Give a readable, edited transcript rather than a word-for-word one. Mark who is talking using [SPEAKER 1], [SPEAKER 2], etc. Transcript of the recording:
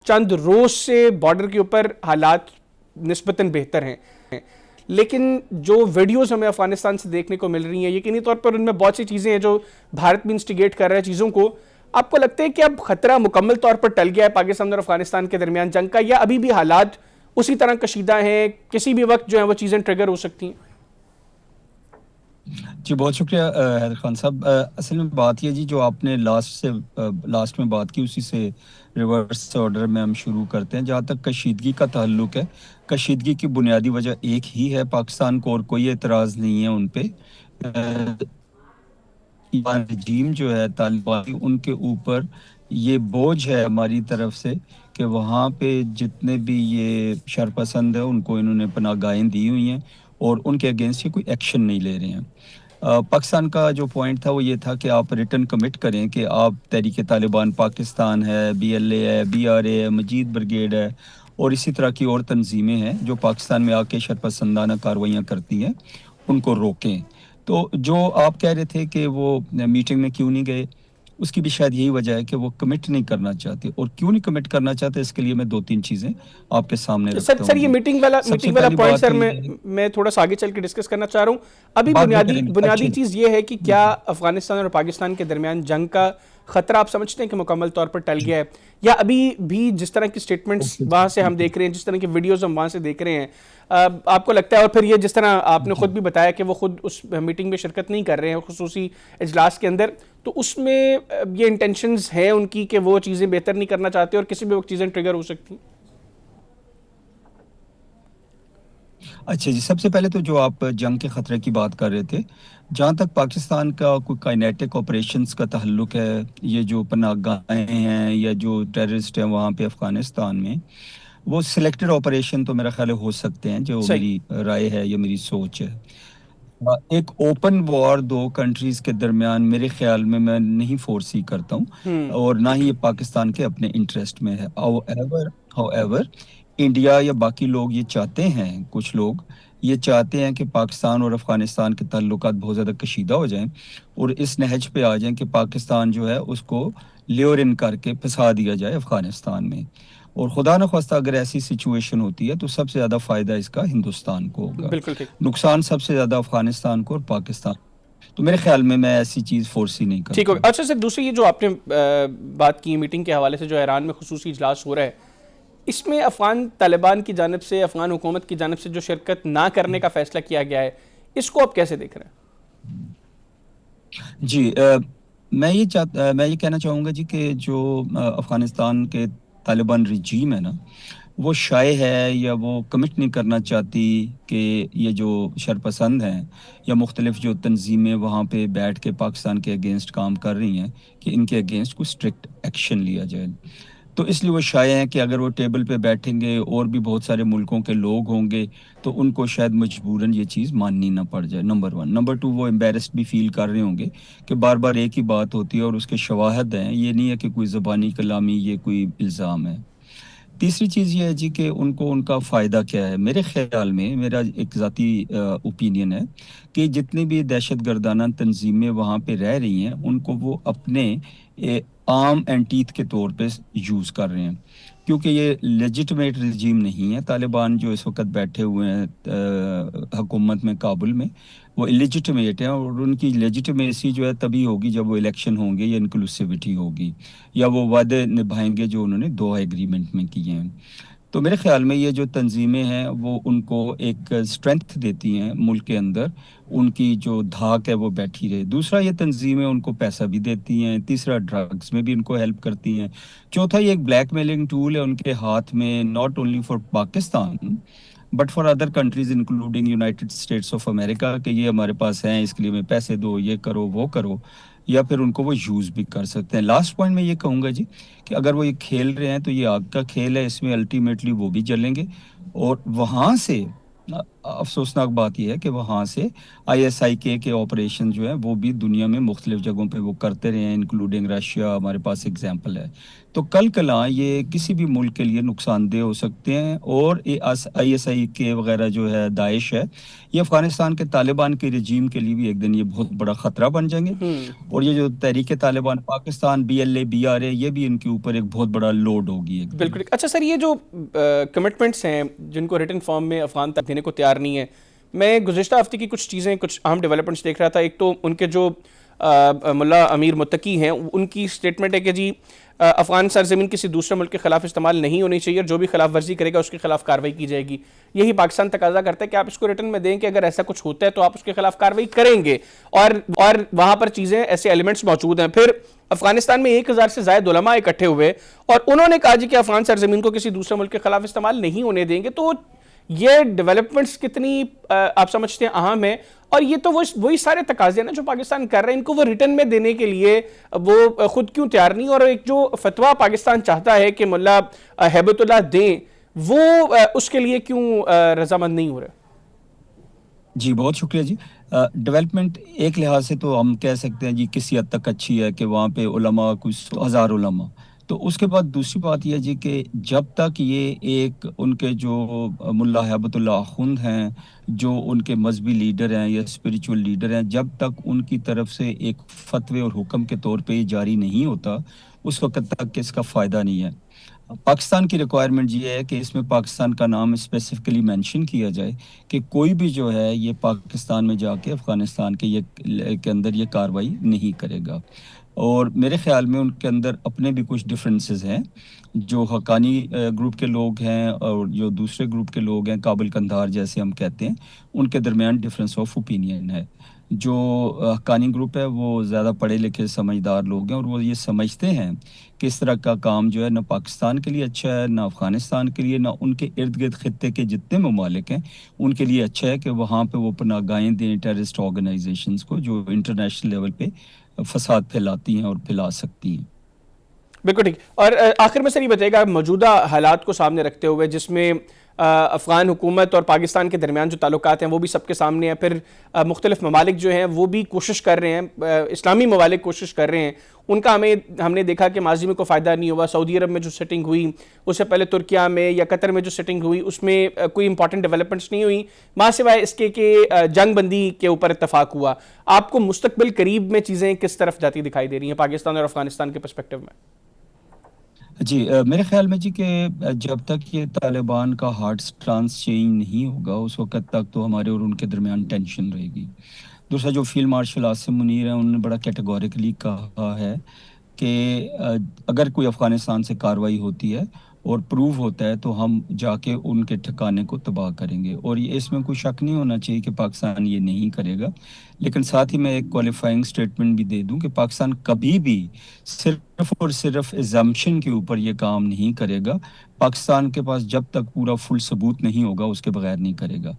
[SPEAKER 1] چند روز سے بارڈر کے اوپر حالات نسبتاً بہتر ہیں، لیکن جو ویڈیوز ہمیں افغانستان سے دیکھنے کو مل رہی ہیں یقینی طور پر ان میں بہت سی چیزیں ہیں جو بھارت بھی انسٹیگیٹ کر رہا ہے چیزوں کو. آپ کو لگتا ہے کہ اب خطرہ مکمل طور پر ٹل گیا ہے پاکستان اور افغانستان کے درمیان جنگ کا، یا ابھی بھی حالات اسی طرح کشیدہ ہیں، کسی بھی وقت جو ہیں وہ چیزیں ٹریگر ہو سکتی ہیں؟
[SPEAKER 2] جی بہت شکریہ حیدر خان صاحب. اصل میں بات یہ جی جو آپ نے لاسٹ میں بات کی اسی سے ریورس آرڈر میں ہم شروع کرتے ہیں. جہاں تک کشیدگی کا تعلق ہے، کشیدگی کی بنیادی وجہ ایک ہی ہے پاکستان کو، اور کوئی اعتراض نہیں ہے ان پہ. رجیم جو ہے طالبانی، ان کے اوپر یہ بوجھ ہے ہماری طرف سے کہ وہاں پہ جتنے بھی یہ شرپسند ہیں ان کو انہوں نے پناہ گاہیں دی ہوئی ہیں اور ان کے اگینسٹ یہ کوئی ایکشن نہیں لے رہے ہیں. پاکستان کا جو پوائنٹ تھا وہ یہ تھا کہ آپ ریٹن کمٹ کریں کہ آپ تحریک طالبان پاکستان ہے، بی ایل اے ہے، بی آر اے ہے، مجید بریگیڈ ہے اور اسی طرح کی اور تنظیمیں ہیں جو پاکستان میں آ کے شرپسندانہ کارروائیاں کرتی ہیں، ان کو روکیں. تو جو آپ کہہ رہے تھے کہ وہ میٹنگ میں کیوں نہیں گئے، اس کی بھی شاید یہی وجہ ہے کہ وہ کمٹ نہیں کرنا چاہتے. اور کیوں نہیں کمٹ کرنا چاہتے اس کے لیے میں 2-3 چیزیں آپ کے سامنے
[SPEAKER 1] سر
[SPEAKER 2] رکھتا
[SPEAKER 1] سر
[SPEAKER 2] ہوں
[SPEAKER 1] یہ
[SPEAKER 2] جی. سب سے
[SPEAKER 1] میٹنگ والا
[SPEAKER 2] پہلی
[SPEAKER 1] پوائنٹ
[SPEAKER 2] بات
[SPEAKER 1] سر
[SPEAKER 2] تو
[SPEAKER 1] میں
[SPEAKER 2] یہ ہے،
[SPEAKER 1] میں تھوڑا سا آگے چل کے ڈسکس کرنا چاہ رہا ہوں. ابھی
[SPEAKER 2] بعد میں کریں گے.
[SPEAKER 1] بنیادی
[SPEAKER 2] اچھا
[SPEAKER 1] چیز یہ ہے کہ کیا افغانستان اور پاکستان کے درمیان جنگ کا خطرہ آپ سمجھتے ہیں کہ مکمل طور پر ٹل
[SPEAKER 2] جی
[SPEAKER 1] گیا ہے، یا ابھی بھی جس طرح کی سٹیٹمنٹس
[SPEAKER 2] اوکے
[SPEAKER 1] وہاں سے ہم
[SPEAKER 2] بالکل
[SPEAKER 1] دیکھ رہے ہیں، جس طرح کی ویڈیوز ہم وہاں سے دیکھ رہے ہیں، آپ کو لگتا ہے، اور پھر یہ جس طرح آپ نے
[SPEAKER 2] جی.
[SPEAKER 1] خود بھی بتایا کہ وہ خود اس میٹنگ میں شرکت نہیں کر رہے ہیں خصوصی اجلاس کے اندر، تو اس میں یہ انٹینشنز ہیں ان کی کہ وہ چیزیں بہتر نہیں کرنا چاہتے اور کسی بھی وقت چیزیں ٹریگر ہو سکتی ہیں؟
[SPEAKER 2] اچھا جی، سب سے پہلے تو جو آپ جنگ کے خطرے کی بات کر رہے تھے، جہاں تک پاکستان کا کوئی کائنیٹک آپریشنز کا تعلق ہے، یہ جو پناہ گاہیں ہیں یا جو ٹیررسٹ ہیں وہاں پہ افغانستان میں، وہ سلیکٹڈ آپریشن تو میرا خیال ہے ہو سکتے ہیں، جو
[SPEAKER 1] صحیح.
[SPEAKER 2] میری رائے ہے یا میری سوچ ہے. ایک اوپن وار دو کنٹریز کے درمیان میرے خیال میں نہیں فورسی کرتا ہوں،
[SPEAKER 1] ہوں.
[SPEAKER 2] اور نہ ہی یہ پاکستان کے اپنے انٹرسٹ میں ہے. however انڈیا یا باقی لوگ یہ چاہتے ہیں، کچھ لوگ یہ چاہتے ہیں کہ پاکستان اور افغانستان کے تعلقات بہت زیادہ کشیدہ ہو جائیں اور اس نہج پہ آ جائیں کہ پاکستان جو ہے اس کو لیورن کر کے پھنسا دیا جائے افغانستان میں. اور خدا نخواستہ اگر ایسی سچویشن ہوتی ہے تو سب سے زیادہ فائدہ اس کا ہندوستان کو ہوگا،
[SPEAKER 1] بالکل ٹھیک.
[SPEAKER 2] نقصان سب سے زیادہ افغانستان کو اور پاکستان. تو میرے خیال میں ایسی چیز فورسی نہیں
[SPEAKER 1] ٹھیک
[SPEAKER 2] کرتا
[SPEAKER 1] ہوگا.
[SPEAKER 2] ہوں.
[SPEAKER 1] اچھا سر، دوسری یہ جو آپ نے بات کی میٹنگ کے حوالے سے، جو ایران میں خصوصی اجلاس ہو رہا ہے، اس میں افغان طالبان کی جانب سے، افغان حکومت کی جانب سے جو شرکت نہ کرنے کا فیصلہ کیا گیا ہے، اس کو آپ کیسے دیکھ رہے ہیں؟
[SPEAKER 2] جی میں یہ کہنا چاہوں گا جی کہ جو افغانستان کے طالبان رجیم ہے نا، وہ شائع ہے یا وہ کمٹ نہیں کرنا چاہتی کہ یہ جو شرپسند ہیں یا مختلف جو تنظیمیں وہاں پہ بیٹھ کے پاکستان کے اگینسٹ کام کر رہی ہیں کہ ان کے اگینسٹ کوئی اسٹرکٹ ایکشن لیا جائے. تو اس لیے وہ شائع ہیں کہ اگر وہ ٹیبل پہ بیٹھیں گے اور بھی بہت سارے ملکوں کے لوگ ہوں گے تو ان کو شاید مجبوراً یہ چیز ماننی نہ پڑ جائے. نمبر 1. نمبر 2، وہ امبیرسڈ بھی فیل کر رہے ہوں گے کہ بار بار ایک ہی بات ہوتی ہے اور اس کے شواہد ہیں، یہ نہیں ہے کہ کوئی زبانی کلامی یہ کوئی الزام ہے. تیسری چیز یہ ہے جی کہ ان کو ان کا فائدہ کیا ہے. میرے خیال میں، میرا ایک ذاتی اوپینین ہے کہ جتنی بھی دہشت گردانہ تنظیمیں وہاں پہ رہ رہی ہیں ان کو وہ اپنے عام اینٹیت کے طور پہ یوز کر رہے ہیں، کیونکہ یہ لیجٹمیٹ رجیم نہیں ہے. طالبان جو اس وقت بیٹھے ہوئے ہیں حکومت میں کابل میں، وہ لیجٹمیٹ ہیں، اور ان کی لیجٹمیسی جو ہے تبھی ہوگی جب وہ الیکشن ہوں گے یا انکلوسیوٹی ہوگی یا وہ وعدے نبھائیں گے جو انہوں نے دوحہ ایگریمنٹ میں کیے ہیں. تو میرے خیال میں یہ جو تنظیمیں ہیں وہ ان کو ایک اسٹرینتھ دیتی ہیں ملک کے اندر، ان کی جو دھاک ہے وہ بیٹھی رہے. دوسرا، یہ تنظیمیں ان کو پیسہ بھی دیتی ہیں. تیسرا، ڈرگز میں بھی ان کو ہیلپ کرتی ہیں. چوتھا، یہ ایک بلیک میلنگ ٹول ہے ان کے ہاتھ میں، not only for Pakistan but for other countries including United States of America, کہ یہ ہمارے پاس ہیں، اس کے لیے میں پیسے دو، یہ کرو وہ کرو، یا پھر ان کو وہ یوز بھی کر سکتے ہیں. لاسٹ پوائنٹ میں یہ کہوں گا جی کہ اگر وہ یہ کھیل رہے ہیں تو یہ آگ کا کھیل ہے، اس میں الٹیمیٹلی وہ بھی جلیں گے اور وہاں سے افسوسناک بات یہ ہے کہ وہاں سے آئی ایس آئی کے آپریشن جو ہیں وہ بھی دنیا میں مختلف جگہوں پہ وہ کرتے رہے ہیں، انکلوڈنگ رشیا ہمارے پاس اگزامپل ہے۔ تو کل کلاں یہ کسی بھی ملک کے لیے نقصان دہ ہو سکتے ہیں، اور آئی ایس آئی کے وغیرہ جو ہے، داعش ہے، یہ افغانستان کے طالبان کے رجیم کے لیے بھی ایک دن یہ بہت بڑا خطرہ بن جائیں گے، اور یہ جو Tehrik Taliban Pakistan, B L A, B R A, یہ بھی ان کے اوپر ایک بہت بڑا لوڈ ہوگی ایک دن۔
[SPEAKER 1] بالکل۔ اچھا سر، یہ جو کمٹمنٹس ہیں جن کو ریٹن فارم میں افغان تک دینے کو تیار نہیں ہے، میں گزشتہ ہفتے کی کچھ چیزیں، کچھ اہم ڈیولپمنٹس دیکھ رہا تھا۔ ایک تو ان کے جو ملا امیر متقی ہیں، ان کی سٹیٹمنٹ ہے کہ جی افغان سرزمین کسی دوسرے ملک کے خلاف استعمال نہیں ہونی چاہیے، اور جو بھی خلاف ورزی کرے گا اس کے خلاف کارروائی کی جائے گی۔ یہی پاکستان تقاضا کرتا ہے کہ آپ اس کو ریٹن میں دیں کہ اگر ایسا کچھ ہوتا ہے تو آپ اس کے خلاف کارروائی کریں گے، اور وہاں پر چیزیں، ایسے ایلیمنٹس موجود ہیں۔ پھر افغانستان میں 1000 سے زائد علماء اکٹھے ہوئے اور انہوں نے کہا جی کہ افغان سرزمین کو کسی دوسرے ملک کے خلاف استعمال نہیں ہونے دیں گے۔ تو یہ ڈیولپمنٹس کتنی آپ سمجھتے ہیں اہم ہیں؟ اور یہ تو وہی سارے تقاضے ہیں نا جو پاکستان کر رہے ہیں، ان کو وہ ریٹن میں دینے کے لیے وہ خود کیوں تیار نہیں؟ اور ایک جو فتویٰ پاکستان چاہتا ہے کہ ملا ہیبت اللہ دیں، وہ اس کے لیے کیوں رضامند نہیں ہو رہے؟
[SPEAKER 2] جی بہت شکریہ جی۔ ڈیولپمنٹ ایک لحاظ سے تو ہم کہہ سکتے ہیں جی کسی حد تک اچھی ہے کہ وہاں پہ علماء کچھ ہزار علماء، تو اس کے بعد دوسری بات یہ ہے جی کہ جب تک یہ ایک ان کے جو ملا ہیبت اللہ اخوند ہیں، جو ان کے مذہبی لیڈر ہیں یا اسپریچول لیڈر ہیں، جب تک ان کی طرف سے ایک فتوے اور حکم کے طور پہ یہ جاری نہیں ہوتا، اس وقت تک اس کا فائدہ نہیں ہے۔ پاکستان کی ریکوائرمنٹ یہ ہے کہ اس میں پاکستان کا نام اسپیسیفکلی مینشن کیا جائے کہ کوئی بھی جو ہے یہ پاکستان میں جا کے افغانستان کے اندر یہ کاروائی نہیں کرے گا۔ اور میرے خیال میں ان کے اندر اپنے بھی کچھ ڈفرینسز ہیں، جو حقانی گروپ کے لوگ ہیں اور جو دوسرے گروپ کے لوگ ہیں، کابل قندھار جیسے ہم کہتے ہیں، ان کے درمیان ڈفرینس آف اوپینین ہے۔ جو حقانی گروپ ہے وہ زیادہ پڑھے لکھے سمجھدار لوگ ہیں، اور وہ یہ سمجھتے ہیں کہ اس طرح کا کام جو ہے نہ پاکستان کے لیے اچھا ہے، نہ افغانستان کے لیے، نہ ان کے ارد گرد خطے کے جتنے ممالک ہیں ان کے لیے اچھا ہے کہ وہاں پہ وہ پناہ گاہیں دیں ٹیررسٹ آرگنائزیشنز کو، جو انٹرنیشنل لیول پہ فساد پھیلاتی ہیں اور پھیلا سکتی ہیں۔
[SPEAKER 1] بالکل ٹھیک۔ اور آخر میں سر یہ بتائیے گا، موجودہ حالات کو سامنے رکھتے ہوئے جس میں افغان حکومت اور پاکستان کے درمیان جو تعلقات ہیں وہ بھی سب کے سامنے ہیں، پھر مختلف ممالک جو ہیں وہ بھی کوشش کر رہے ہیں، اسلامی ممالک کوشش کر رہے ہیں، ان کا ہم نے دیکھا کہ ماضی میں کوئی فائدہ نہیں ہوا۔ سعودی عرب میں جو سیٹنگ ہوئی، اس سے پہلے ترکیہ میں یا قطر میں جو سیٹنگ ہوئی، اس میں کوئی امپورٹنٹ ڈیولپمنٹس نہیں ہوئی، ماں سوائے اس کے کہ جنگ بندی کے اوپر اتفاق ہوا۔ آپ کو مستقبل قریب میں چیزیں کس طرف جاتی دکھائی دے رہی ہیں پاکستان اور افغانستان کے پرسپیکٹو میں؟
[SPEAKER 2] جی میرے خیال میں جی کہ جب تک یہ طالبان کا ہارٹ ٹرانس چینج نہیں ہوگا اس وقت تک تو ہمارے اور ان کے درمیان ٹینشن رہے گی۔ دوسرا، جو فیلڈ مارشل عاصم منیر ہیں، انہوں نے بڑا کیٹیگوریکلی کہا ہے کہ اگر کوئی افغانستان سے کارروائی ہوتی ہے اور پروو ہوتا ہے تو ہم جا کے ان کے ٹھکانے کو تباہ کریں گے، اور یہ اس میں کوئی شک نہیں ہونا چاہیے کہ پاکستان یہ نہیں کرے گا۔ لیکن ساتھ ہی میں ایک کوالیفائنگ سٹیٹمنٹ بھی دے دوں کہ پاکستان کبھی بھی صرف اور صرف ایگزمپشن کے اوپر یہ کام نہیں کرے گا۔ پاکستان کے پاس جب تک پورا فل ثبوت نہیں ہوگا اس کے بغیر نہیں کرے گا۔